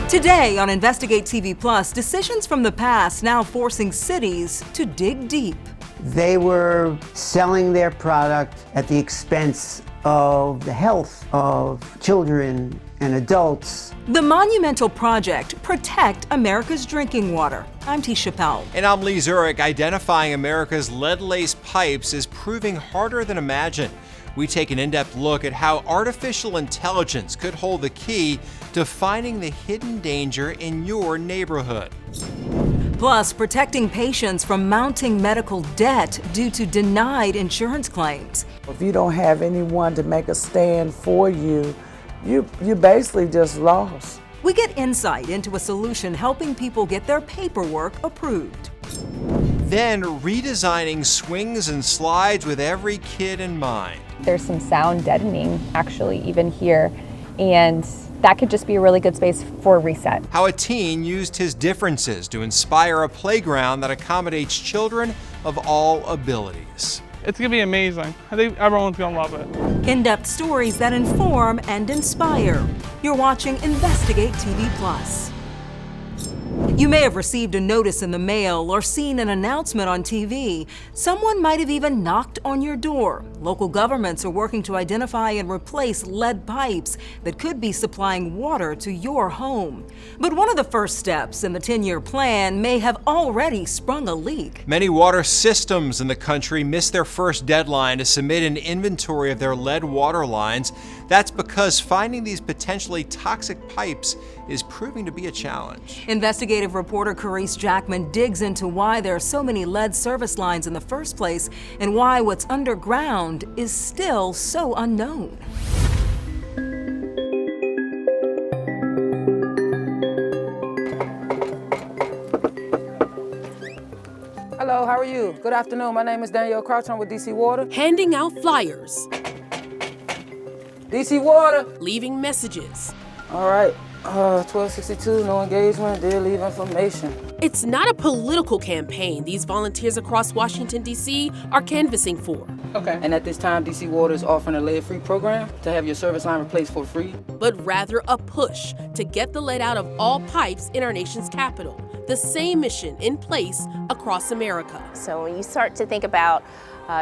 Today on Investigate TV Plus, decisions from the past now forcing cities to dig deep. They were selling their product at the expense of the health of children and adults. The monumental project, Protect America's Drinking Water. I'm T. Chappelle. And I'm Lee Zurich. Identifying America's lead-laced pipes is proving harder than imagined. We take an in-depth look at how artificial intelligence could hold the key to finding the hidden danger in your neighborhood. Plus, protecting patients from mounting medical debt due to denied insurance claims. If you don't have anyone to make a stand for you, you're basically just lost. We get insight into a solution helping people get their paperwork approved. Then redesigning swings and slides with every kid in mind. There's some sound deadening actually even here, and that could just be a really good space for a reset. How a teen used his differences to inspire a playground that accommodates children of all abilities. It's gonna be amazing. I think everyone's gonna love it. In-depth stories that inform and inspire. You're watching Investigate TV Plus. You may have received a notice in the mail or seen an announcement on TV. Someone might have even knocked on your door. Local governments are working to identify and replace lead pipes that could be supplying water to your home. But one of the first steps in the 10-year plan may have already sprung a leak. Many water systems in the country missed their first deadline to submit an inventory of their lead water lines. That's because finding these potentially toxic pipes is proving to be a challenge. Investigative reporter Carice Jackman digs into why there are so many lead service lines in the first place and why what's underground is still so unknown. Hello, how are you? Good afternoon. My name is Danielle Crouch. I'm with DC Water. Handing out flyers. DC Water. Leaving messages. All right. 1262, no engagement, dear, leave information. It's not a political campaign these volunteers across Washington, D.C. are canvassing for. Okay. And at this time, DC Water is offering a lead-free program to have your service line replaced for free. But rather a push to get the lead out of all pipes in our nation's capital. The same mission in place across America. So when you start to think about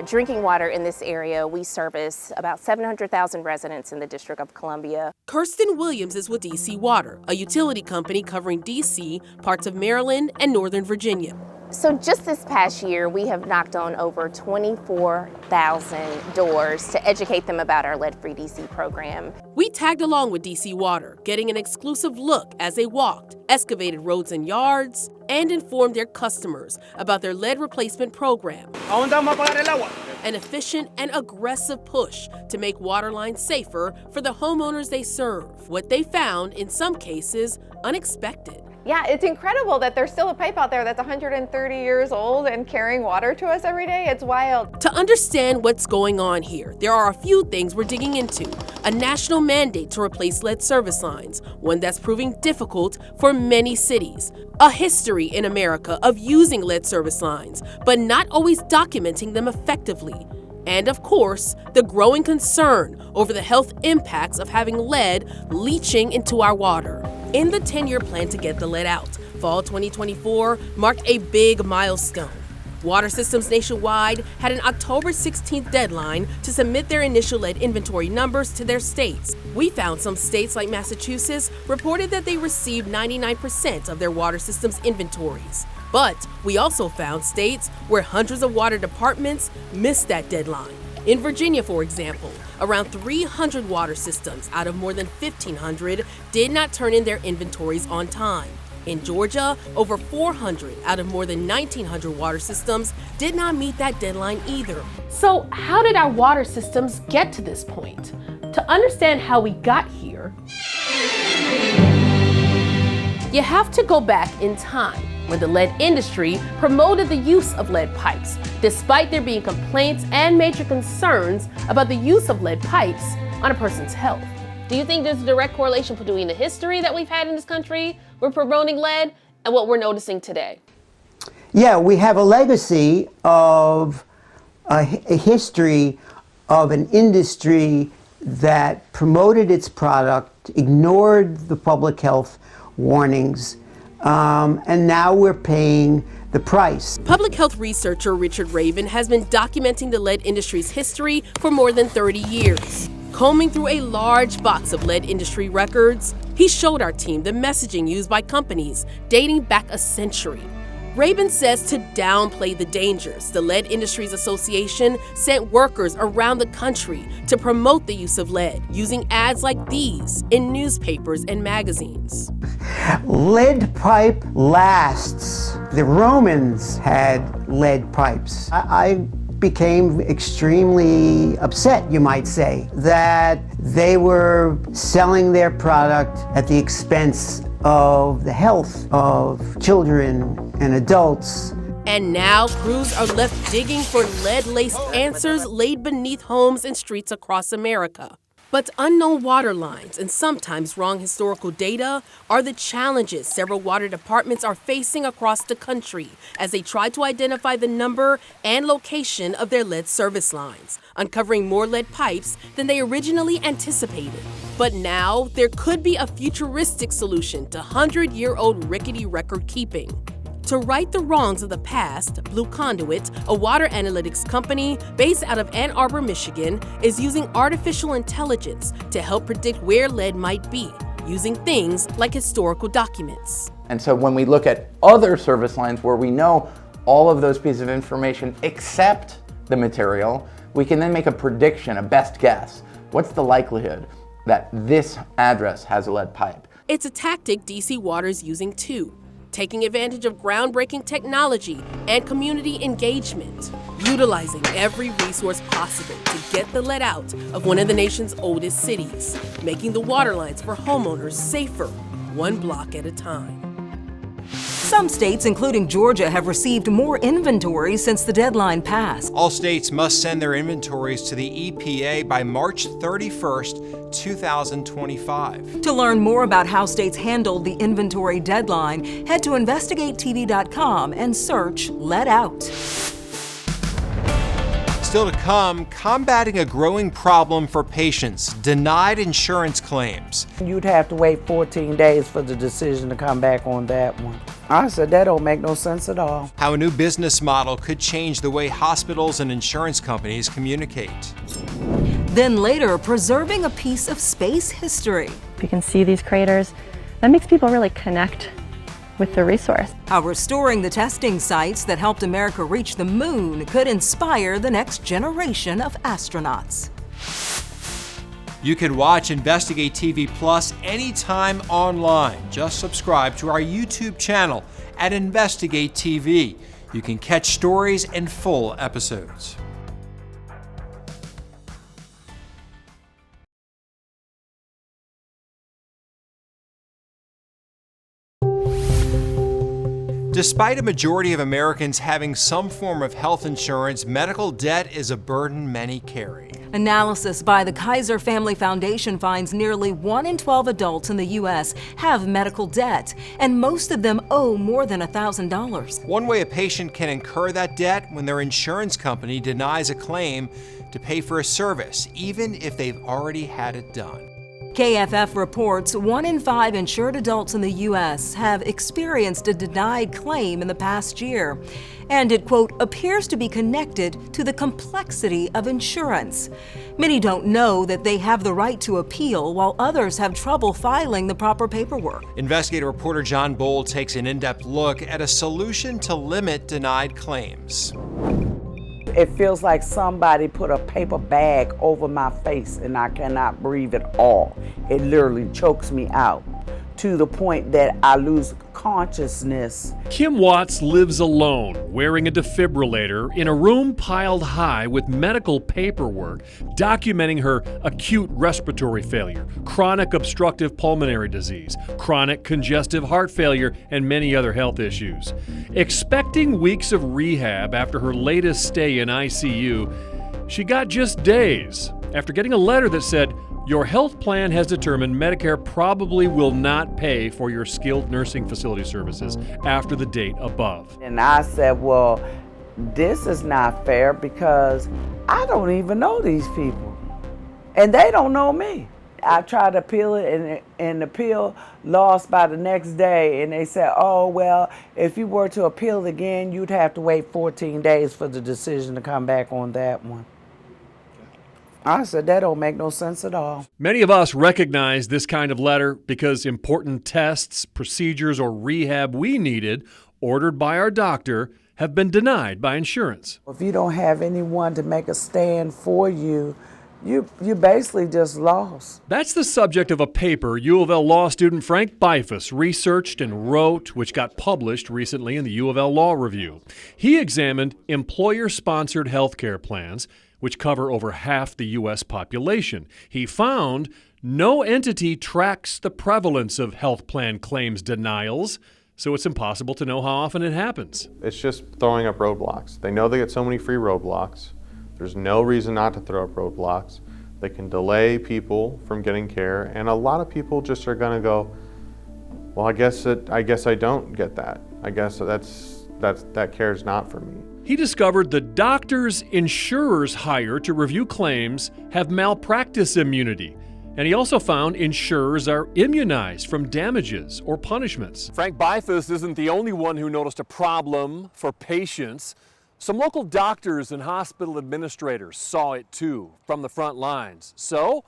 drinking water in this area, we service about 700,000 residents in the District of Columbia. Kirsten Williams is with DC Water, a utility company covering DC, parts of Maryland, and Northern Virginia. So just this past year, we have knocked on over 24,000 doors to educate them about our lead-free DC program. We tagged along with DC Water, getting an exclusive look as they walked, excavated roads and yards, and informed their customers about their lead replacement program. An efficient and aggressive push to make water lines safer for the homeowners they serve. What they found, in some cases, unexpected. Yeah, it's incredible that there's still a pipe out there that's 130 years old and carrying water to us every day. It's wild. To understand what's going on here, there are a few things we're digging into. A national mandate to replace lead service lines, one that's proving difficult for many cities. A history in America of using lead service lines, but not always documenting them effectively. And of course, the growing concern over the health impacts of having lead leaching into our water. In the 10-year plan to get the lead out, fall 2024 marked a big milestone. Water systems nationwide had an October 16th deadline to submit their initial lead inventory numbers to their states. We found some states like Massachusetts reported that they received 99% of their water systems inventories. But we also found states where hundreds of water departments missed that deadline. In Virginia, for example, around 300 water systems out of more than 1,500 did not turn in their inventories on time. In Georgia, over 400 out of more than 1,900 water systems did not meet that deadline either. So how did our water systems get to this point? To understand how we got here, you have to go back in time when the lead industry promoted the use of lead pipes, despite there being complaints and major concerns about the use of lead pipes on a person's health. Do you think there's a direct correlation between the history that we've had in this country with promoting lead and what we're noticing today? Yeah, we have a legacy of a history of an industry that promoted its product, ignored the public health warnings, and now we're paying the price. Public health researcher Richard Rabin has been documenting the lead industry's history for more than 30 years. Combing through a large box of lead industry records, he showed our team the messaging used by companies dating back a century. Rabin says to downplay the dangers, the Lead Industries Association sent workers around the country to promote the use of lead, using ads like these in newspapers and magazines. Lead pipe lasts. The Romans had lead pipes. I became extremely upset, you might say, that they were selling their product at the expense of the health of children and adults. And now crews are left digging for lead-laced answers laid beneath homes and streets across America. But unknown water lines and sometimes wrong historical data are the challenges several water departments are facing across the country as they try to identify the number and location of their lead service lines, uncovering more lead pipes than they originally anticipated. But now there could be a futuristic solution to 100-year-old rickety record keeping. To right the wrongs of the past, Blue Conduit, a water analytics company based out of Ann Arbor, Michigan, is using artificial intelligence to help predict where lead might be, using things like historical documents. And so when we look at other service lines where we know all of those pieces of information except the material, we can then make a prediction, a best guess. What's the likelihood that this address has a lead pipe? It's a tactic DC Water is using too, taking advantage of groundbreaking technology and community engagement, utilizing every resource possible to get the lead out of one of the nation's oldest cities, making the water lines for homeowners safer, one block at a time. Some states, including Georgia, have received more inventories since the deadline passed. All states must send their inventories to the EPA by March 31st, 2025. To learn more about how states handled the inventory deadline, head to InvestigateTV.com and search Let Out. Still to come, combating a growing problem for patients, denied insurance claims. You'd have to wait 14 days for the decision to come back on that one. I said, that don't make no sense at all. How a new business model could change the way hospitals and insurance companies communicate. Then later, preserving a piece of space history. You can see these craters. That makes people really connect with the resource. How restoring the testing sites that helped America reach the moon could inspire the next generation of astronauts. You can watch Investigate TV Plus anytime online. Just subscribe to our YouTube channel at Investigate TV. You can catch stories and full episodes. Despite a majority of Americans having some form of health insurance, medical debt is a burden many carry. Analysis by the Kaiser Family Foundation finds nearly 1 in 12 adults in the U.S. have medical debt, and most of them owe more than $1,000. One way a patient can incur that debt when their insurance company denies a claim to pay for a service, even if they've already had it done. KFF reports 1 in 5 insured adults in the U.S. have experienced a denied claim in the past year. And it, quote, appears to be connected to the complexity of insurance. Many don't know that they have the right to appeal, while others have trouble filing the proper paperwork. Investigative reporter John Bold takes an in-depth look at a solution to limit denied claims. It feels like somebody put a paper bag over my face and I cannot breathe at all. It literally chokes me out to the point that I lose consciousness. Kim Watts lives alone, wearing a defibrillator in a room piled high with medical paperwork documenting her acute respiratory failure, chronic obstructive pulmonary disease, chronic congestive heart failure, and many other health issues. Expecting weeks of rehab after her latest stay in ICU, she got just days after getting a letter that said, "Your health plan has determined Medicare probably will not pay for your skilled nursing facility services after the date above." And I said, well, this is not fair because I don't even know these people and they don't know me. I tried to appeal it, and the appeal lost by the next day. And they said, oh, well, if you were to appeal again, you'd have to wait 14 days for the decision to come back on that one. I said, that don't make no sense at all. Many of us recognize this kind of letter because important tests, procedures, or rehab we needed, ordered by our doctor, have been denied by insurance. If you don't have anyone to make a stand for you, you basically just lost. That's the subject of a paper U of L law student Frank Bifus researched and wrote, which got published recently in the U of L Law Review. He examined employer-sponsored health care plans, which cover over half the U.S. population. He found no entity tracks the prevalence of health plan claims denials, so it's impossible to know how often it happens. It's just throwing up roadblocks. They know they get so many free roadblocks. There's no reason not to throw up roadblocks. They can delay people from getting care, and a lot of people just are going to go, well, I guess I don't get that. I guess that care is not for me. He discovered the doctors insurers hire to review claims have malpractice immunity. And he also found insurers are immunized from damages or punishments. Frank Bifus isn't the only one who noticed a problem for patients. Some local doctors and hospital administrators saw it too from the front lines. So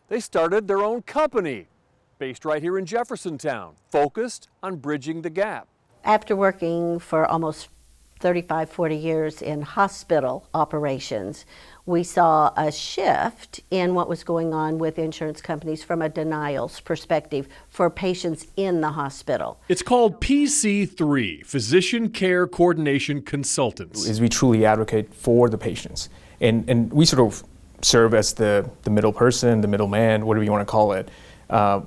they started their own company based right here in Jeffersontown, focused on bridging the gap. After working for almost 35, 40 years in hospital operations, we saw a shift in what was going on with insurance companies from a denials perspective for patients in the hospital. It's called PC3, Physician Care Coordination Consultants. Is we truly advocate for the patients. And we sort of serve as the middle person, the middleman, whatever you want to call it,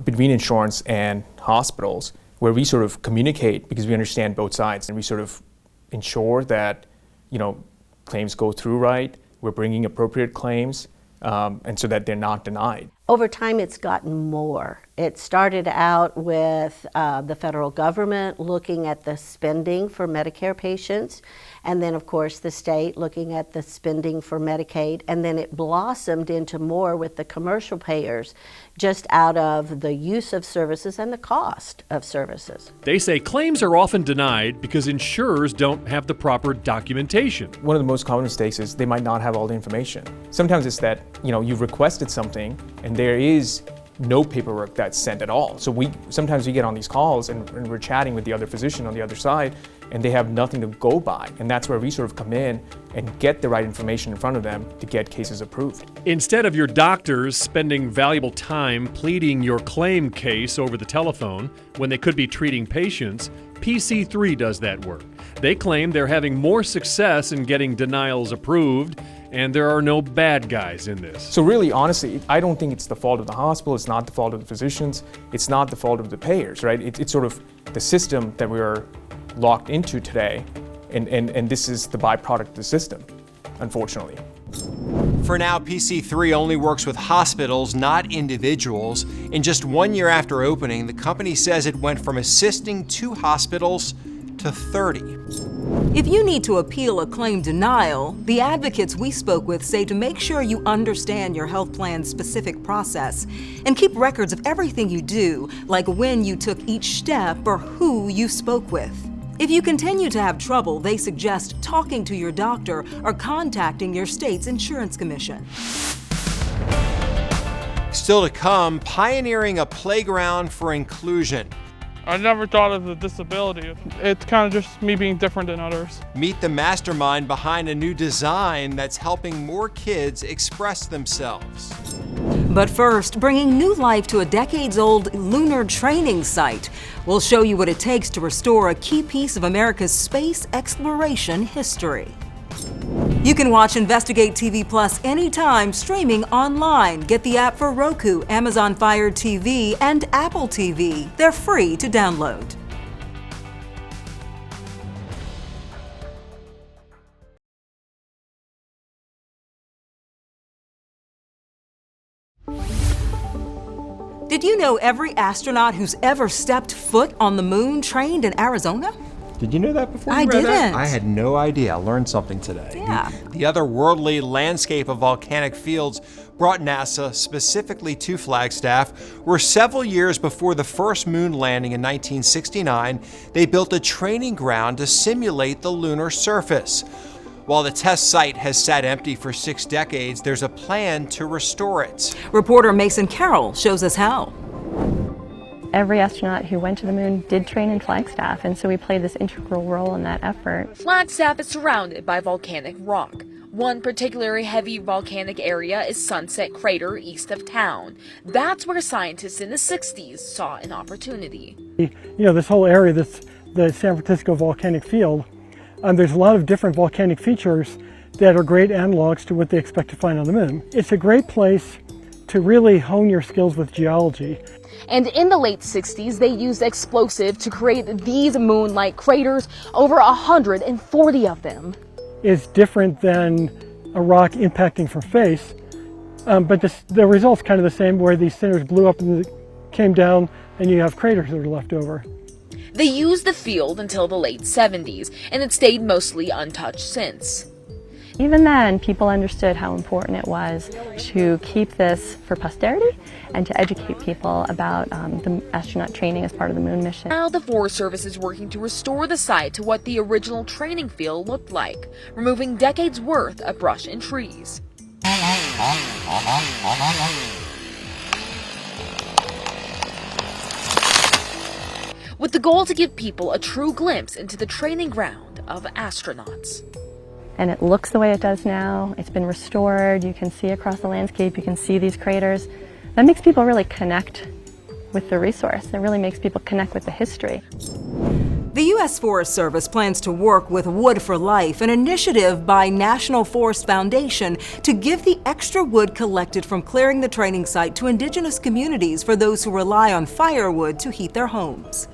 between insurance and hospitals, where we sort of communicate because we understand both sides, and we sort of ensure that, claims go through right, we're bringing appropriate claims, and so that they're not denied. Over time, it's gotten more. It started out with the federal government looking at the spending for Medicare patients, and then, of course, the state looking at the spending for Medicaid, and then it blossomed into more with the commercial payers, just out of the use of services and the cost of services. They say claims are often denied because insurers don't have the proper documentation. One of the most common mistakes is they might not have all the information. Sometimes it's that, you've requested something and there is no paperwork that's sent at all. So sometimes we get on these calls and we're chatting with the other physician on the other side, and they have nothing to go by. And that's where we sort of come in and get the right information in front of them to get cases approved. Instead of your doctors spending valuable time pleading your claim case over the telephone when they could be treating patients, PC3 does that work. They claim they're having more success in getting denials approved, and there are no bad guys in this. So really, honestly, I don't think it's the fault of the hospital, it's not the fault of the physicians, it's not the fault of the payers, right? It's sort of the system that we're locked into today, and this is the byproduct of the system, unfortunately. For now, PC3 only works with hospitals, not individuals. In just 1 year after opening, the company says it went from assisting 2 hospitals to 30. If you need to appeal a claim denial, the advocates we spoke with say to make sure you understand your health plan's specific process and keep records of everything you do, like when you took each step or who you spoke with. If you continue to have trouble, they suggest talking to your doctor or contacting your state's insurance commission. Still to come, pioneering a playground for inclusion. I never thought of the disability. It's kind of just me being different than others. Meet the mastermind behind a new design that's helping more kids express themselves. But first, bringing new life to a decades-old lunar training site. We'll show you what it takes to restore a key piece of America's space exploration history. You can watch Investigate TV Plus anytime, streaming online. Get the app for Roku, Amazon Fire TV, and Apple TV. They're free to download. Did you know every astronaut who's ever stepped foot on the moon trained in Arizona? Did you know that before you I read didn't. that? I had no idea. I learned something today. Yeah. The otherworldly landscape of volcanic fields brought NASA specifically to Flagstaff, where several years before the first moon landing in 1969, they built a training ground to simulate the lunar surface. While the test site has sat empty for 6 decades, there's a plan to restore it. Reporter Mason Carroll shows us how. Every astronaut who went to the moon did train in Flagstaff, and so we played this integral role in that effort. Flagstaff is surrounded by volcanic rock. One particularly heavy volcanic area is Sunset Crater east of town. That's where scientists in the 60s saw an opportunity. You know, this whole area, the San Francisco volcanic field, there's a lot of different volcanic features that are great analogs to what they expect to find on the moon. It's a great place to really hone your skills with geology. And in the late 60s, they used explosive to create these moon-like craters, over 140 of them. It's different than a rock impacting from space, but the result's kind of the same, where these centers blew up and came down, and you have craters that are left over. They used the field until the late 70s, and it stayed mostly untouched since. Even then, people understood how important it was to keep this for posterity and to educate people about the astronaut training as part of the moon mission. Now the Forest Service is working to restore the site to what the original training field looked like, removing decades worth of brush and trees. With the goal to give people a true glimpse into the training ground of astronauts. And it looks the way it does now. It's been restored. You can see across the landscape. You can see these craters. That makes people really connect with the resource. It really makes people connect with the history. The U.S. Forest Service plans to work with Wood for Life, an initiative by National Forest Foundation to give the extra wood collected from clearing the training site to indigenous communities for those who rely on firewood to heat their homes.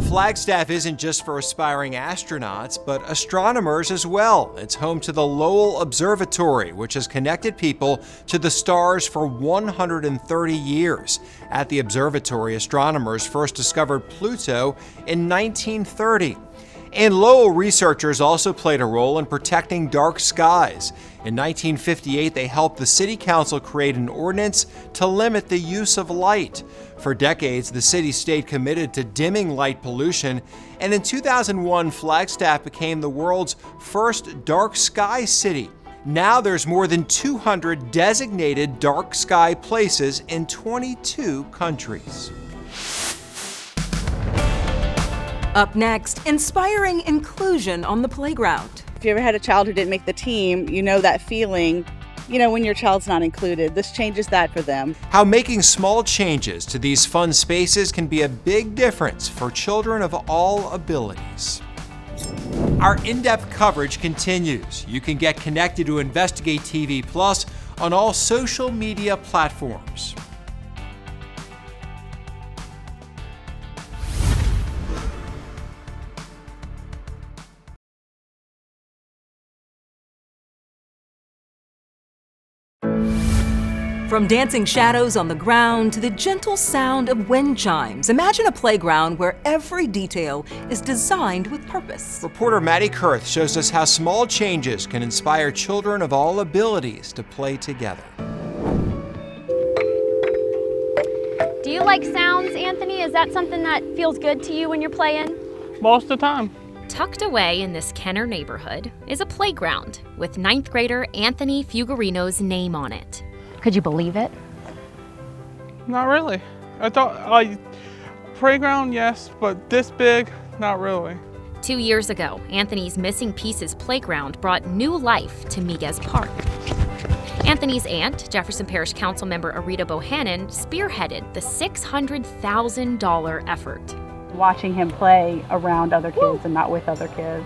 Flagstaff isn't just for aspiring astronauts, but astronomers as well. It's home to the Lowell Observatory, which has connected people to the stars for 130 years. At the observatory, astronomers first discovered Pluto in 1930. And Lowell researchers also played a role in protecting dark skies. In 1958, they helped the City Council create an ordinance to limit the use of light. For decades, the city stayed committed to dimming light pollution, and in 2001, Flagstaff became the world's first dark sky city. Now there's more than 200 designated dark sky places in 22 countries. Up next, inspiring inclusion on the playground. If you ever had a child who didn't make the team, you know that feeling, when your child's not included. This changes that for them. How making small changes to these fun spaces can be a big difference for children of all abilities. Our in-depth coverage continues. You can get connected to Investigate TV Plus on all social media platforms. From dancing shadows on the ground to the gentle sound of wind chimes, imagine a playground where every detail is designed with purpose. Reporter Maddie Kurth shows us how small changes can inspire children of all abilities to play together. Do you like sounds, Anthony? Is that something that feels good to you when you're playing? Most of the time. Tucked away in this Kenner neighborhood is a playground with 9th grader Anthony Fugurino's name on it. Could you believe it? Not really. I thought, playground, yes, but this big, not really. 2 years ago, Anthony's Missing Pieces playground brought new life to Miguez Park. Anthony's aunt, Jefferson Parish Council member Arita Bohannon, spearheaded the $600,000 effort. Watching him play around other kids and not with other kids.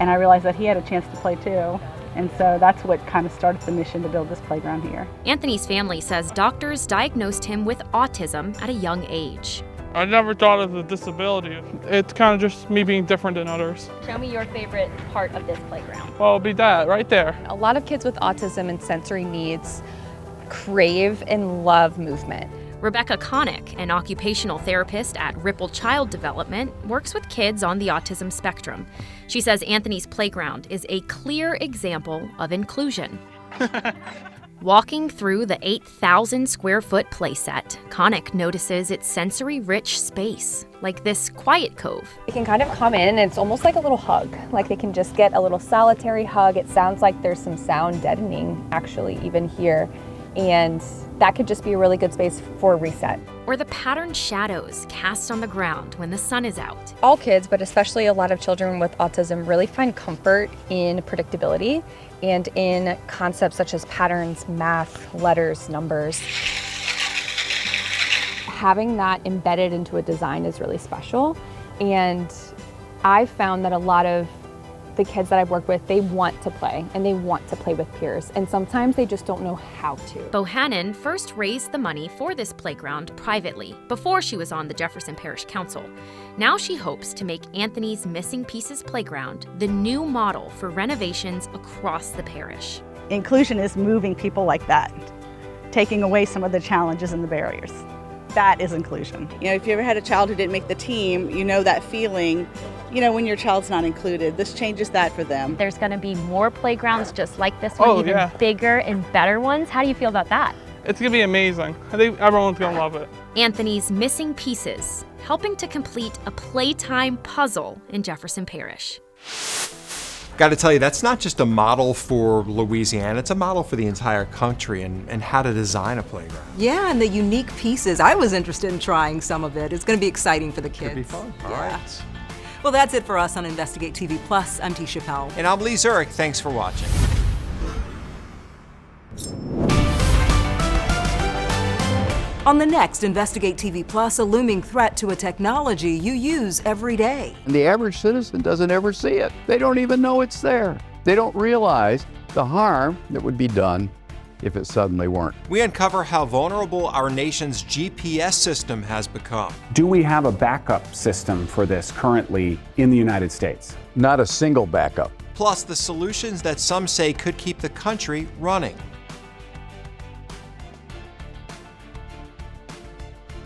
And I realized that he had a chance to play too. And so that's what kind of started the mission to build this playground here. Anthony's family says doctors diagnosed him with autism at a young age. I never thought of the disability. It's kind of just me being different than others. Show me your favorite part of this playground. Well, it'll be that right there. A lot of kids with autism and sensory needs crave and love movement. Rebecca Connick, an occupational therapist at Ripple Child Development, works with kids on the autism spectrum. She says Anthony's playground is a clear example of inclusion. Walking through the 8,000 square foot playset, Connick notices its sensory-rich space, like this quiet cove. They can kind of come in and it's almost like a little hug. Like they can just get a little solitary hug. It sounds like there's some sound deadening actually even here. And that could just be a really good space for a reset. Or the patterned shadows cast on the ground when the sun is out. All kids, but especially a lot of children with autism, really find comfort in predictability and in concepts such as patterns, math, letters, numbers. Having that embedded into a design is really special. And I've found that a lot of the kids that I've worked with, they want to play and they want to play with peers. And sometimes they just don't know how to. Bohannon first raised the money for this playground privately before she was on the Jefferson Parish Council. Now she hopes to make Anthony's Missing Pieces Playground the new model for renovations across the parish. Inclusion is moving people like that, taking away some of the challenges and the barriers. That is inclusion. You know, if you ever had a child who didn't make the team, you know that feeling, you know, when your child's not included. This changes that for them. There's going to be more playgrounds just like this one, even bigger and better ones. How do you feel about that? It's going to be amazing. I think everyone's going to love it. Anthony's Missing Pieces, helping to complete a playtime puzzle in Jefferson Parish. Got to tell you, that's not just a model for Louisiana, it's a model for the entire country and how to design a playground. Yeah, and the unique pieces. I was interested in trying some of it. It's going to be exciting for the kids. Could be fun. All right. Well, that's it for us on Investigate TV Plus. I'm T. Chappelle. And I'm Lee Zurich. Thanks for watching. On the next Investigate TV Plus, a looming threat to a technology you use every day. And the average citizen doesn't ever see it. They don't even know it's there. They don't realize the harm that would be done if it suddenly weren't. We uncover how vulnerable our nation's GPS system has become. Do we have a backup system for this currently in the United States? Not a single backup. Plus the solutions that some say could keep the country running.